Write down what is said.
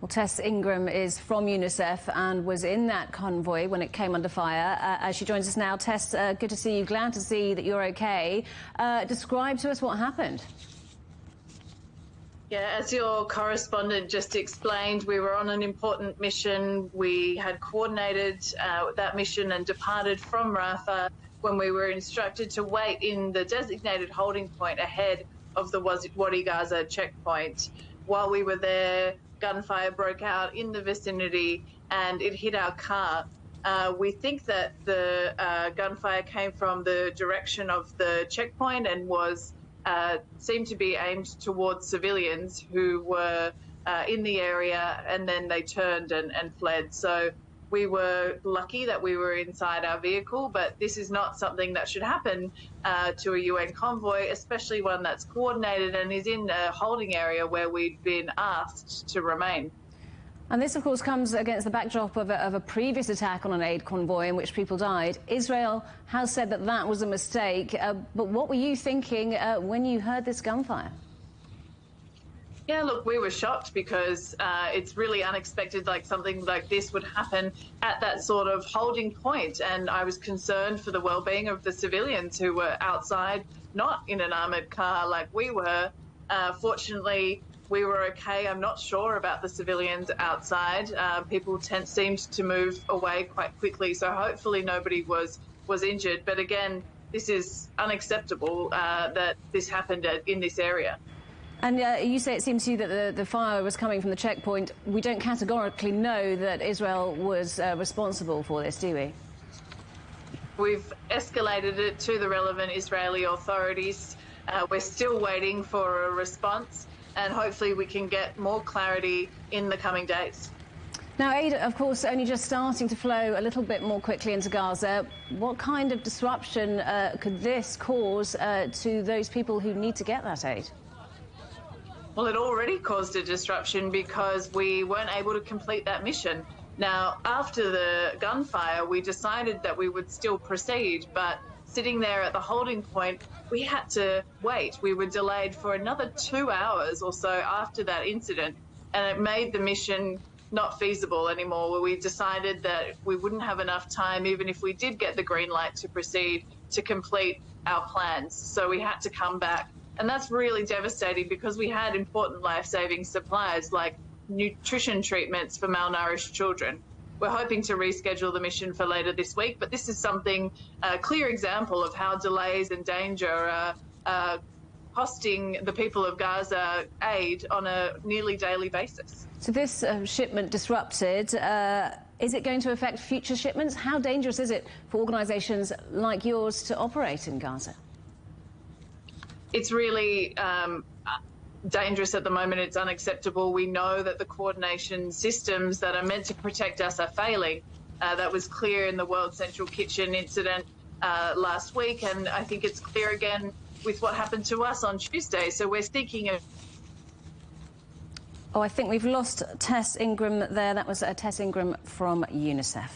Well, Tess Ingram is from UNICEF and was in that convoy when it came under fire. As she joins us now, Tess, good to see you. Glad to see that you're okay. Describe to us what happened. Yeah, as your correspondent just explained, we were on an important mission. We had coordinated that mission and departed from Rafah when we were instructed to wait in the designated holding point ahead of the Wadi Gaza checkpoint. While we were there, gunfire broke out in the vicinity and it hit our car. We think that the gunfire came from the direction of the checkpoint and was seemed to be aimed towards civilians who were in the area, and then they turned and fled. So we were lucky that we were inside our vehicle, but this is not something that should happen to a UN convoy, especially one that's coordinated and is in a holding area where we'd been asked to remain. And this, of course, comes against the backdrop of a previous attack on an aid convoy in which people died. Israel has said that that was a mistake, but what were you thinking when you heard this gunfire? Yeah, look, we were shocked because it's really unexpected, like something like this would happen at that sort of holding point. And I was concerned for the well-being of the civilians who were outside, not in an armoured car like we were. Fortunately, we were okay. I'm not sure about the civilians outside. People seemed to move away quite quickly, so hopefully nobody was injured. But again, this is unacceptable that this happened in this area. And you say it seems to you that the fire was coming from the checkpoint. We don't categorically know that Israel was responsible for this, do we? We've escalated it to the relevant Israeli authorities. We're still waiting for a response, and hopefully we can get more clarity in the coming days. Now, aid, of course, only just starting to flow a little bit more quickly into Gaza. What kind of disruption could this cause to those people who need to get that aid? Well, it already caused a disruption because we weren't able to complete that mission. Now, after the gunfire, we decided that we would still proceed, but sitting there at the holding point, we had to wait. We were delayed for another 2 hours or so after that incident, and it made the mission not feasible anymore, where we decided that we wouldn't have enough time, even if we did get the green light to proceed, to complete our plans. So we had to come back. And that's really devastating because we had important life-saving supplies like nutrition treatments for malnourished children. We're hoping to reschedule the mission for later this week, but this is something, a clear example of how delays and danger are costing the people of Gaza aid on a nearly daily basis. So this shipment disrupted, is it going to affect future shipments? How dangerous is it for organisations like yours to operate in Gaza? It's really dangerous at the moment. It's unacceptable. We know that the coordination systems that are meant to protect us are failing. That was clear in the World Central Kitchen incident last week, and I think it's clear again with what happened to us on Tuesday. So we're seeking a... Oh, I think we've lost Tess Ingram there. That was Tess Ingram from UNICEF.